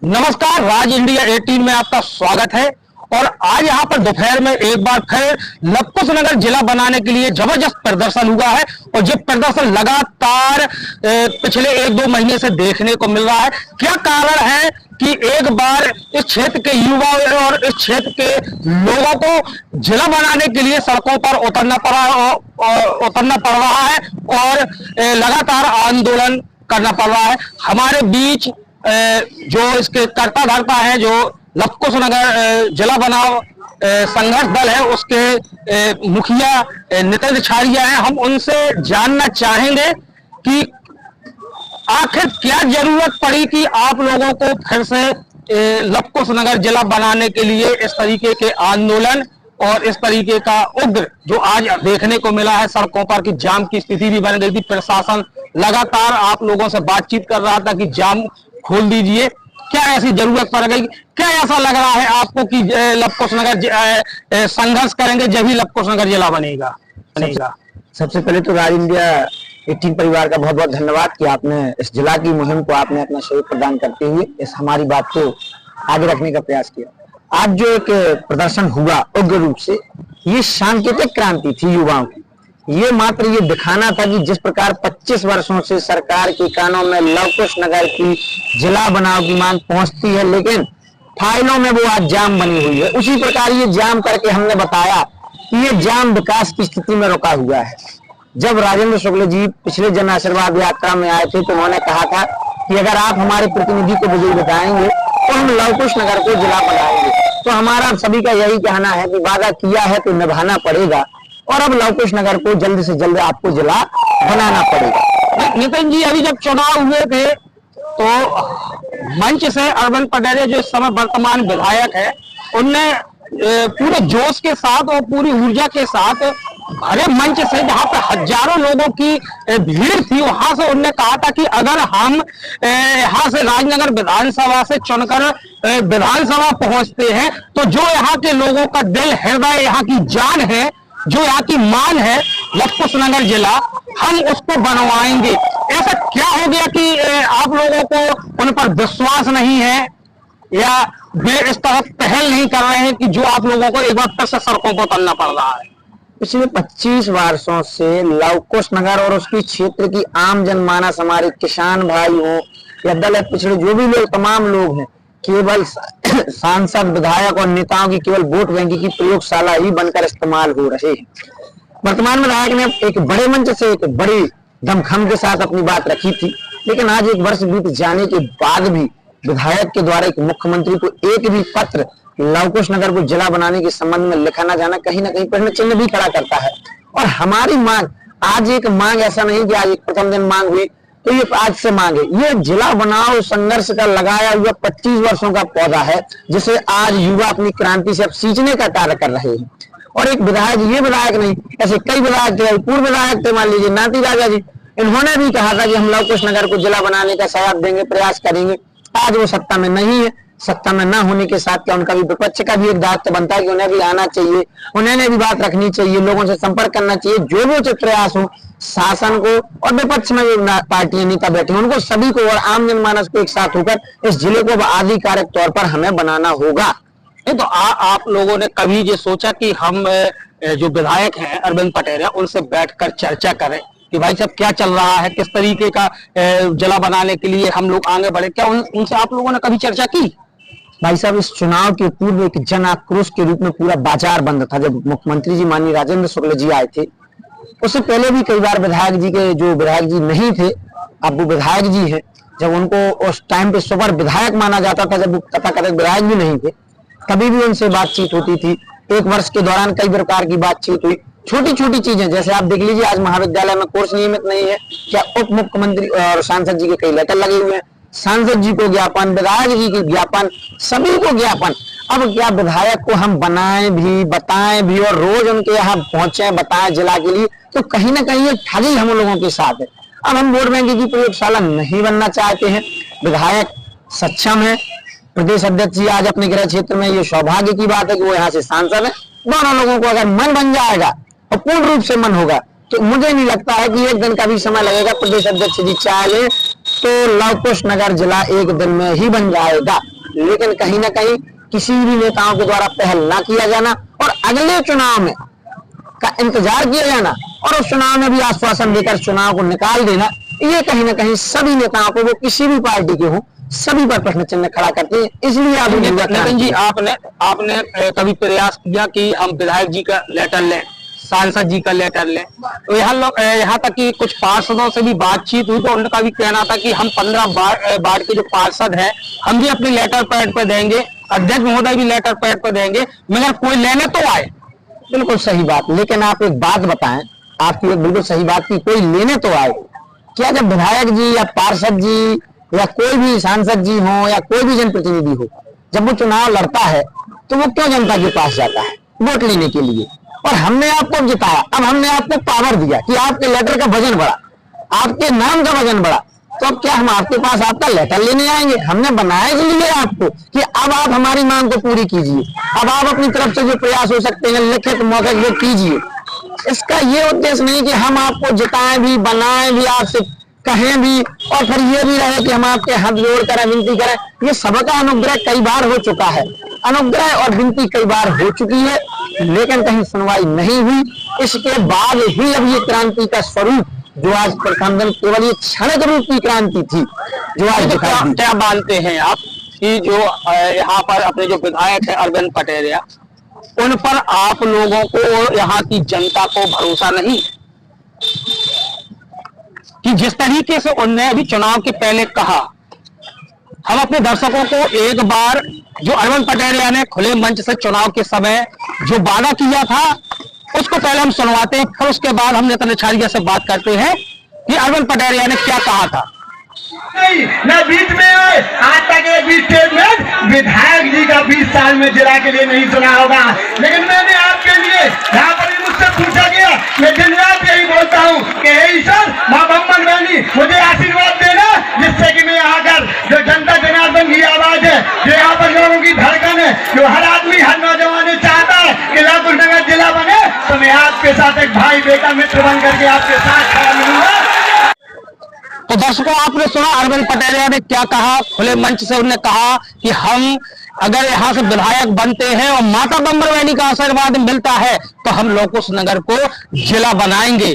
नमस्कार, राज इंडिया 18 में आपका स्वागत है। और आज यहाँ पर दोपहर में एक बार फिर लवकुश नगर जिला बनाने के लिए जबरदस्त प्रदर्शन हुआ है और ये प्रदर्शन लगातार पिछले 1-2 महीने से देखने को मिल रहा है। क्या कारण है कि एक बार इस क्षेत्र के युवा और इस क्षेत्र के लोगों को जिला बनाने के लिए सड़कों पर उतरना पड़ रहा है और लगातार आंदोलन करना पड़ रहा है। हमारे बीच जो इसके कर्ता धर्ता है, जो लवकुश नगर जिला बनाओ संघर्ष दल है, उसके मुखिया नितिन छारिया हैं। हम उनसे जानना चाहेंगे कि आखिर क्या जरूरत पड़ी कि आप लोगों को फिर से लवकुश नगर जिला बनाने के लिए इस तरीके के आंदोलन और इस तरीके का उग्र जो आज देखने को मिला है सड़कों पर की जाम की स्थिति भी बन गई थी। प्रशासन लगातार आप लोगों से बातचीत कर रहा था कि जाम खोल दीजिए। क्या ऐसी जरूरत पड़ गई? क्या ऐसा लग रहा है आपको कि लवकुश नगर संघर्ष करेंगे जब ही लवकुश नगर जिला बनेगा? सबसे पहले तो राज इंडिया 18 परिवार का बहुत बहुत धन्यवाद कि आपने इस जिला की मुहिम को आपने अपना सहयोग प्रदान करते हुए इस हमारी बात को आगे रखने का प्रयास किया। आज जो एक प्रदर्शन हुआ उग्र रूप से, ये सांकेतिक क्रांति थी युवाओं की। ये मात्र ये दिखाना था कि जिस प्रकार 25 वर्षों से सरकार के कानों में लवकुश नगर की जिला बनाओ की मांग पहुंचती है, लेकिन फाइलों में वो आज जाम बनी हुई है। उसी प्रकार ये जाम करके हमने बताया कि ये जाम विकास की स्थिति में रुका हुआ है। जब राजेंद्र शुक्ल जी पिछले जन आशीर्वाद यात्रा में आए थे तो उन्होंने कहा था कि अगर आप हमारे प्रतिनिधि को विजयी बताएंगे तो हम लवकुश नगर को जिला बनाएंगे। तो हमारा सभी का यही कहना है कि वादा किया है तो निभाना पड़ेगा और अब लवकुश नगर को जल्द से जल्द आपको जिला बनाना पड़ेगा। नितिन जी, अभी जब चुनाव हुए थे तो मंच से अरविंद पटेरिया जो इस समय वर्तमान विधायक है, उनने पूरे जोश के साथ और पूरी ऊर्जा के साथ भरे मंच से, जहां पे हजारों लोगों की भीड़ थी, वहां से उन्होंने कहा था कि अगर हम यहाँ से राजनगर विधानसभा से चुनकर विधानसभा पहुंचते हैं तो जो यहाँ के लोगों का दिल, हृदय, यहाँ की जान है, जो यहाँ की मान है लवकुश नगर जिला, हम उसको बनवाएंगे। ऐसा क्या हो गया कि आप लोगों को उन पर विश्वास नहीं है या वे इस तरह पहल नहीं कर रहे हैं कि जो आप लोगों को एक बार फिर से सड़कों पर उतरना पड़ रहा है? पिछले 25 वर्षों से लवकुश नगर और उसकी क्षेत्र की आम जनमानस, हमारे किसान भाई हो या दलित पिछड़े जो भी लोग, तमाम लोग हैं, केवल सांसद, विधायक और नेताओं की केवल वोट बैंक की प्रयोगशाला ही बनकर इस्तेमाल हो रहे हैं। वर्तमान विधायक ने एक बड़े मंच से एक बड़ी दमखम के साथ अपनी बात रखी थी, लेकिन आज 1 वर्ष बीत जाने के बाद भी विधायक के द्वारा एक मुख्यमंत्री को एक भी पत्र लवकुश नगर को जिला बनाने के संबंध में लिखा ना जाना कहीं ना कहीं प्रश्न चिन्ह भी खड़ा करता है। और हमारी मांग आज एक मांग ऐसा नहीं कि आज एक प्रथम दिन मांग हुई तो ये आज से मांगे, ये जिला बनाओ संघर्ष का लगाया हुआ 25 वर्षों का पौधा है, जिसे आज युवा अपनी क्रांति से अब सींचने का कार्य कर रहे हैं। और एक विधायक, ये विधायक नहीं, ऐसे कई विधायक थे, पूर्व विधायक थे, मान लीजिए नाती राजा जी, इन्होंने भी कहा था कि हम लवकुश नगर को जिला बनाने का साथ देंगे, प्रयास करेंगे। आज वो सत्ता में नहीं है। सत्ता में ना होने के साथ क्या उनका भी विपक्ष का भी एक दायित्व बनता है कि उन्हें भी आना चाहिए, उन्हें भी बात रखनी चाहिए, लोगों से संपर्क करना चाहिए। जो भी उचित प्रयास हो, शासन को और विपक्ष में जो पार्टियां नेता बैठे हैं उनको सभी को और आम जनमानस को एक साथ होकर इस जिले को आधिकारिक तौर पर हमें बनाना होगा। तो आप लोगों ने कभी ये सोचा कि हम जो विधायक हैं अरविंद पटेरिया, उनसे बैठकर चर्चा करें कि भाई साहब क्या चल रहा है, किस तरीके का जिला बनाने के लिए हम लोग आगे बढ़े? क्या उनसे आप लोगों ने कभी चर्चा की? भाई साहब, इस चुनाव के पूर्व एक जन आक्रोश के रूप में पूरा बाजार बंद था। जब मुख्यमंत्री जी माननीय राजेंद्र शुक्ल जी आए थे, उससे पहले भी कई बार विधायक जी के जो विधायक जी नहीं थे, अब वो विधायक जी हैं, जब उनको उस टाइम पे सुपर विधायक माना जाता था, जब वो तथाकथित विधायक भी नहीं थे, कभी भी उनसे बातचीत होती थी। 1 वर्ष के दौरान कई प्रकार की बातचीत हुई। छोटी छोटी चीजें, जैसे आप देख लीजिए, आज महाविद्यालय में कोर्स नियमित नहीं है, क्या उप मुख्यमंत्री और सांसद जी के कई लेटर लगे हुए हैं, सांसद जी को ज्ञापन, विधायक जी की ज्ञापन, सभी को ज्ञापन। अब क्या विधायक को हम बनाएं भी, बताएं भी और रोज उनके यहाँ पहुंचे, बताएं जिला के लिए, तो कहीं ना कहीं ये ठगी हम लोगों के साथ है। अब हम वोट बैंक की प्रयोगशाला नहीं बनना चाहते हैं। विधायक सक्षम है, प्रदेश अध्यक्ष जी आज अपने गृह क्षेत्र में, ये सौभाग्य की बात है कि वो यहाँ से सांसद है। दोनों लोगों को अगर मन बन जाएगा और पूर्ण रूप से मन होगा तो मुझे नहीं लगता है कि 1 दिन का भी समय लगेगा। प्रदेश अध्यक्ष जी चाहे तो लवकुश नगर जिला 1 दिन में ही बन जाएगा। लेकिन कहीं ना कहीं किसी भी नेताओं के द्वारा पहल ना किया जाना और अगले चुनाव में का इंतजार किया जाना और उस चुनाव में भी आश्वासन देकर चुनाव को निकाल देना, ये कहीं ना कहीं सभी नेताओं को, वो किसी भी पार्टी के हों, सभी पर प्रश्न चिन्ह खड़ा करते हैं। इसलिए आप नितिन जी, आपने कभी प्रयास किया कि हम विधायक जी का लेटर लें, सांसद जी का लेटर लें? तो यहाँ तक कि कुछ पार्षदों से भी बातचीत हुई तो उनका भी कहना था कि हम 15 वार्ड के जो पार्षद हैं हम भी अपने लेटर पैड पे देंगे, अध्यक्ष महोदय भी लेटर पैड पे देंगे, मगर कोई लेने तो आए। बिल्कुल सही बात, लेकिन आप एक बात बताएं, आपकी एक बिल्कुल सही बात की कोई लेने तो आए, क्या जब विधायक जी या पार्षद जी या कोई भी सांसद जी हो या कोई भी जनप्रतिनिधि हो, जब वो चुनाव लड़ता है तो वो क्यों जनता के पास जाता है वोट लेने के लिए? और हमने आपको जिताया, अब हमने आपको पावर दिया कि आपके लेटर का वजन बढ़ा, आपके नाम का वजन बढ़ा, तो अब क्या हम आपके पास आपका लेटर लेने आएंगे? हमने बनाया इसलिए आपको कि अब आप हमारी मांग को पूरी कीजिए, अब आप अपनी तरफ से जो प्रयास हो सकते हैं लिखित मौखिक वो कीजिए। इसका ये उद्देश्य नहीं कि हम आपको जिताएं भी, बनाएं भी, आपसे कहें भी और फिर ये भी रहे कि हम आपके हाथ जोड़ कर विनती करें। ये सबका अनुग्रह कई बार हो चुका है, अनुग्रह और विनती कई बार हो चुकी है, लेकिन कहीं सुनवाई नहीं हुई। इसके बाद ही अब ये क्रांति का स्वरूप जो आज प्रथम दिन केवल ये क्षणिक रूप की क्रांति थी जो आज क्या मानते हैं आप कि जो यहाँ पर अपने जो विधायक है अरविंद पटेरिया, उन पर आप लोगों को, यहाँ की जनता को भरोसा नहीं कि जिस तरीके से उनने अभी चुनाव के पहले कहा? हम अपने दर्शकों को एक बार जो अरविंद पटेरिया ने खुले मंच से चुनाव के समय जो वादा किया था उसको पहले हम सुनवाते हैं, फिर उसके बाद हम नितिन अछारिया से बात करते हैं कि अरविंद पटेरिया ने क्या कहा था। नहीं न बीच में आज तक एक भी स्टेटमेंट विधायक जी का 20 साल में जिला के लिए नहीं सुना होगा, लेकिन मैंने आपके लिए यहाँ पर मुझसे पूछा गया, मैं दिन रात यही बोलता हूँ कि हे ईश्वर माँ बम्बन बहनी मुझे आशीर्वाद देना, जिससे कि मैं आकर जो जनता जनार्दन की आवाज है, जो यहाँ पर लोगों की धड़कन है, जो हर आदमी हर नौजवान चाहता है कि लालकुश नगर जिला बने, तो मैं आपके साथ एक भाई बेटा मित्र बन करके आपके साथ खड़ा मिलूंगा। तो दर्शकों, आपने सुना अरविंद पटेरिया ने क्या कहा। खुले मंच से उन्होंने कहा कि हम अगर यहाँ से विधायक बनते हैं और माता बम्बर वैनी का आशीर्वाद मिलता है तो हम लालकुश नगर को जिला बनाएंगे।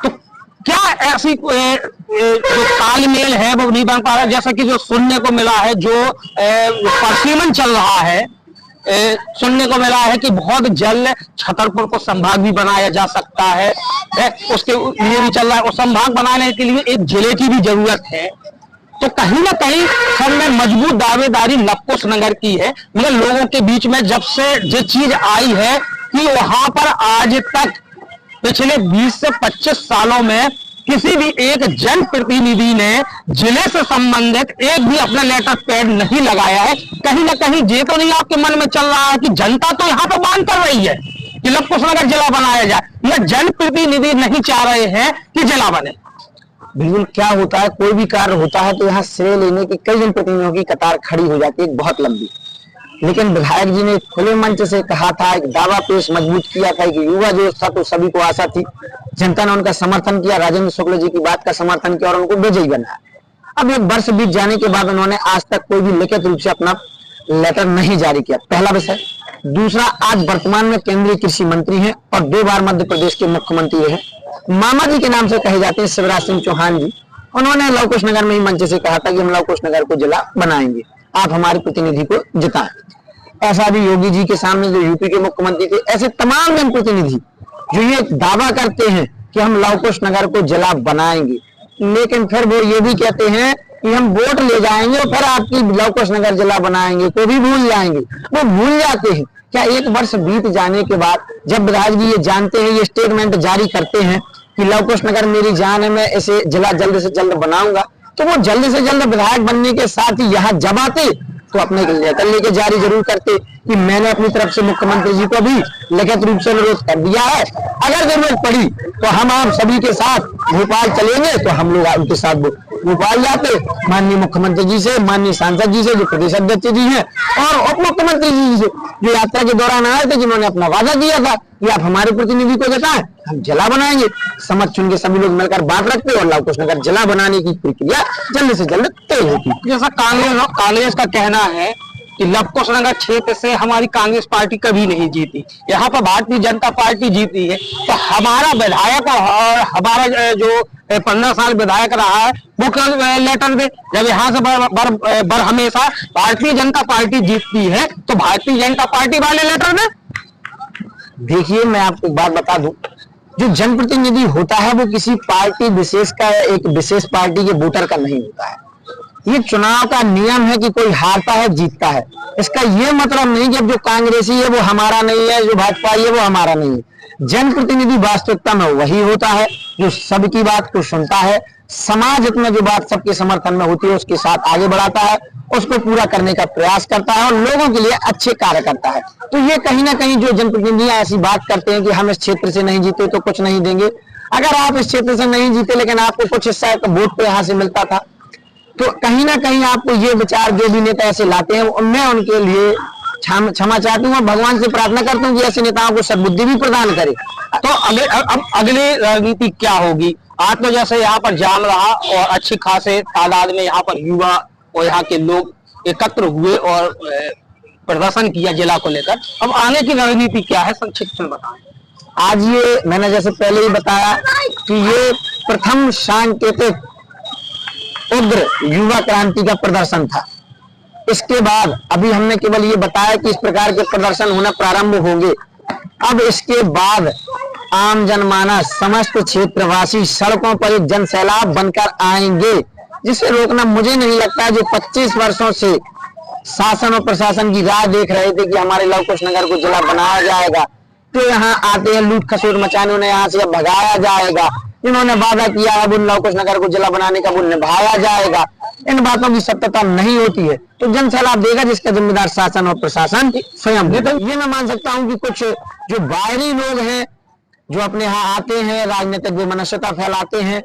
तो क्या ऐसी जो तालमेल है वो नहीं बन पा रहा, जैसा कि जो सुनने को मिला है, जो परसीमन चल रहा है, सुनने को मिला है कि बहुत जल्द छतरपुर को संभाग भी बनाया जा सकता है, उसके लिए भी चल रहा है। और संभाग बनाने के लिए एक जिले की भी जरूरत है। तो कहीं ना कहीं सब में मजबूत दावेदारी लालकुश नगर की है, मगर लोगों के बीच में जब से जो चीज आई है कि वहां पर आज तक पिछले 20 से 25 सालों में किसी भी एक जनप्रतिनिधि ने जिले से संबंधित एक भी अपना लेटर पैड नहीं लगाया है। कहीं ना कहीं ये तो नहीं आपके मन में चल रहा है कि जनता तो यहाँ पर मांग कर रही है कि लालकुश नगर जिला बनाया जाए, मगर जनप्रतिनिधि नहीं चाह रहे हैं कि जिला बने? बिल्कुल, क्या होता है, कोई भी कार्य होता है तो यहाँ श्रेय लेने की कई जनप्रतिनिधियों की कतार खड़ी हो जाती है, बहुत लंबी। लेकिन विधायक जी ने खुले मंच से कहा था, एक दावा पेश मजबूत किया था कि युवा जो था तो सभी को आशा थी, जनता ने उनका समर्थन किया, राजेंद्र शुक्ल जी की बात का समर्थन किया और उनको विजयी बनाया। अब एक वर्ष बीत जाने के बाद उन्होंने आज तक कोई भी लिखित रूप से अपना लेटर नहीं जारी किया, पहला विषय। दूसरा, आज वर्तमान में केंद्रीय कृषि मंत्री हैं और 2 बार मध्य प्रदेश के मुख्यमंत्री रहे, मामा जी के नाम से कहे जाते हैं शिवराज सिंह चौहान जी। उन्होंने लालकुश नगर में ही मंच से कहा था कि हम लालकुश नगर को जिला बनाएंगे, आप हमारे प्रतिनिधि को जिताएं। ऐसा भी योगी जी के सामने जो यूपी के मुख्यमंत्री थे, ऐसे तमाम जनप्रतिनिधि जो ये दावा करते हैं कि हम लालकुश नगर को जिला बनाएंगे, लेकिन फिर वो ये भी कहते हैं कि हम वोट ले जाएंगे और फिर आपकी लालकुश नगर जिला बनाएंगे को भी भूल जाएंगे। वो भूल जाते हैं क्या एक वर्ष बीत जाने के बाद जब विधायक जी ये जानते हैं, ये स्टेटमेंट जारी करते हैं कि लालकुश नगर मेरी जान है, मैं इसे जिला जल्द से जल्द बनाऊंगा, तो वो जल्द से जल्द विधायक बनने के साथ ही यहाँ जब आते तो अपने लेटर लेके जारी जरूर करते कि मैंने अपनी तरफ से मुख्यमंत्री जी को भी लिखित रूप से अनुरोध कर दिया है, अगर जरूरत पड़ी तो हम आप सभी के साथ भोपाल चलेंगे। तो हम लोग उनके साथ भोपाल जाते, माननीय मुख्यमंत्री जी से, माननीय सांसद जी से जो प्रदेश अध्यक्ष जी हैं और उप मुख्यमंत्री जी से जो यात्रा के दौरान आए थे, जिन्होंने अपना वादा दिया था कि आप हमारे प्रतिनिधि को जिताएं, हम जिला बनाएंगे। समझ चुन के सभी लोग मिलकर बात रखते और लव कुश नगर जिला बनाने की प्रक्रिया जल्द से जल्द तय होती। जैसा कांग्रेस का कहना है कि लव कुश नगर क्षेत्र से हमारी कांग्रेस पार्टी कभी नहीं जीती, यहाँ पर भारतीय जनता पार्टी जीती है। तो हमारा विधायक और हमारा जो 15 साल विधायक रहा है वो कल लेटर दे, जब यहाँ से हमेशा भारतीय जनता पार्टी जीतती है तो भारतीय जनता पार्टी वाले लेटर दे। देखिए, मैं आपको एक बात बता दूं, जो जनप्रतिनिधि होता है वो किसी पार्टी विशेष का, एक विशेष पार्टी के वोटर का नहीं होता है। ये चुनाव का नियम है कि कोई हारता है जीतता है। इसका ये मतलब नहीं कि अब जो कांग्रेसी है वो हमारा नहीं है, जो भाजपाई है वो हमारा नहीं है। जनप्रतिनिधि वास्तविकता में वही होता है जो सबकी बात को सुनता है, समाज में जो बात सबके समर्थन में होती है उसके साथ आगे बढ़ाता है, उसको पूरा करने का प्रयास करता है और लोगों के लिए अच्छे कार्य करता है। तो ये कहीं ना कहीं जो जनप्रतिनिधि ऐसी बात करते हैं कि हम इस क्षेत्र से नहीं जीते तो कुछ नहीं देंगे, अगर आप इस क्षेत्र से नहीं जीते लेकिन आपको कुछ हिस्सा वोट तो यहाँ से मिलता था, तो कहीं ना कहीं आपको ये विचार जो भी नेता ऐसे लाते हैं मैं उनके लिए क्षमा चाहती हूँ और भगवान से प्रार्थना करता हूँ कि ऐसे नेताओं को सद्बुद्धि भी प्रदान करे। तो अब अगली रणनीति क्या होगी? आज तो जैसे यहाँ पर जाम रहा और अच्छी खासे तादाद में यहाँ पर युवा और यहाँ के लोग एकत्र हुए और प्रदर्शन किया जिला को लेकर, अब आने की रणनीति क्या है, संक्षिप्त में बताएं। आज ये मैंने जैसे पहले ही बताया कि ये प्रथम सांकेतिक उग्र युवा क्रांति का प्रदर्शन था। इसके बाद अभी हमने केवल ये बताया कि इस प्रकार के प्रदर्शन होना प्रारंभ होंगे। अब इसके बाद आम जनमानस, समस्त क्षेत्रवासी सड़कों पर एक जनसैलाब बनकर आएंगे, जिसे रोकना मुझे नहीं लगता। जो 25 वर्षों से शासन और प्रशासन की राह देख रहे थे कि हमारे लव कुश नगर को जिला बनाया जाएगा, तो यहाँ आते हैं लूट खसोट मचाने, उन्हें यहाँ से अब भगाया जाएगा। इन्होंने वादा किया है उन लव कुश नगर को जिला बनाने का वो निभाया जाएगा। इन बातों की सत्यता नहीं होती है तो जन सैलाब देगा, जिसका जिम्मेदार शासन और प्रशासन स्वयं है। तो ये मैं मान सकता हूँ कि कुछ जो बाहरी लोग हैं जो अपने यहाँ आते हैं, राजनीतिक विमनस्यता फैलाते हैं,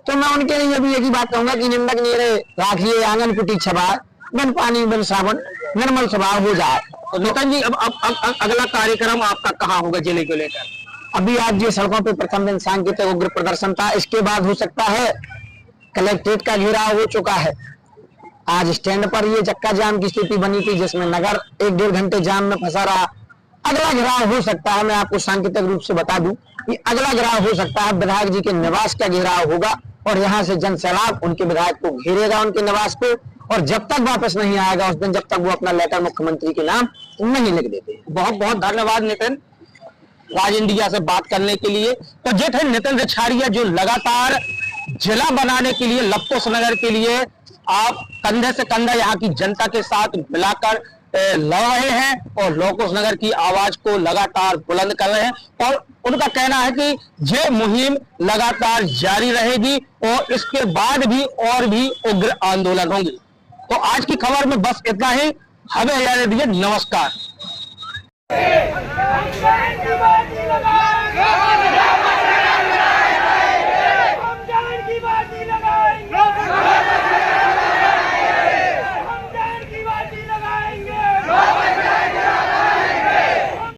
तो मैं उनके लिए भी एक ही बात कहूंगा कि निंदक नीरे राखिए आंगन कुटी छबा, बन पानी बन सावन, निर्मल स्वभाव हो जाए। तो नितिन जी, अब अगला कार्यक्रम आपका कहाँ होगा जिले को लेकर? अभी आज ये सड़कों पे प्रथम दिन सांकेतिक उग्र प्रदर्शन था, इसके बाद हो सकता है कलेक्ट्रेट का घेराव हो चुका है। आज स्टैंड पर ये चक्का जाम की स्थिति बनी थी जिसमें नगर 1-1.5 घंटे जाम में फंसा रहा। अगला घेराव हो सकता है, मैं आपको सांकेतिक रूप से बता दूं कि अगला घेराव हो सकता है विधायक जी के निवास का घेराव होगा और यहाँ से जन सैलाब उनके विधायक को घेरेगा, उनके निवास को, और जब तक वापस नहीं आएगा उस दिन, जब तक वो अपना लेटर मुख्यमंत्री के नाम नहीं लिख देते। बहुत बहुत धन्यवाद नितिन, राज इंडिया से बात करने के लिए। तो ये थे नितिन रिछाड़िया जो लगातार जिला बनाने के लिए लव कुश नगर के लिए आप कंधे से कंधा यहाँ की जनता के साथ मिलाकर लड़ रहे हैं और लव कुश नगर की आवाज को लगातार बुलंद कर रहे हैं और उनका कहना है कि ये मुहिम लगातार जारी रहेगी और इसके बाद भी और भी उग्र आंदोलन होंगे। तो आज की खबर में बस इतना ही, हमें इजाजत दीजिए, नमस्कार। की बाजी लगा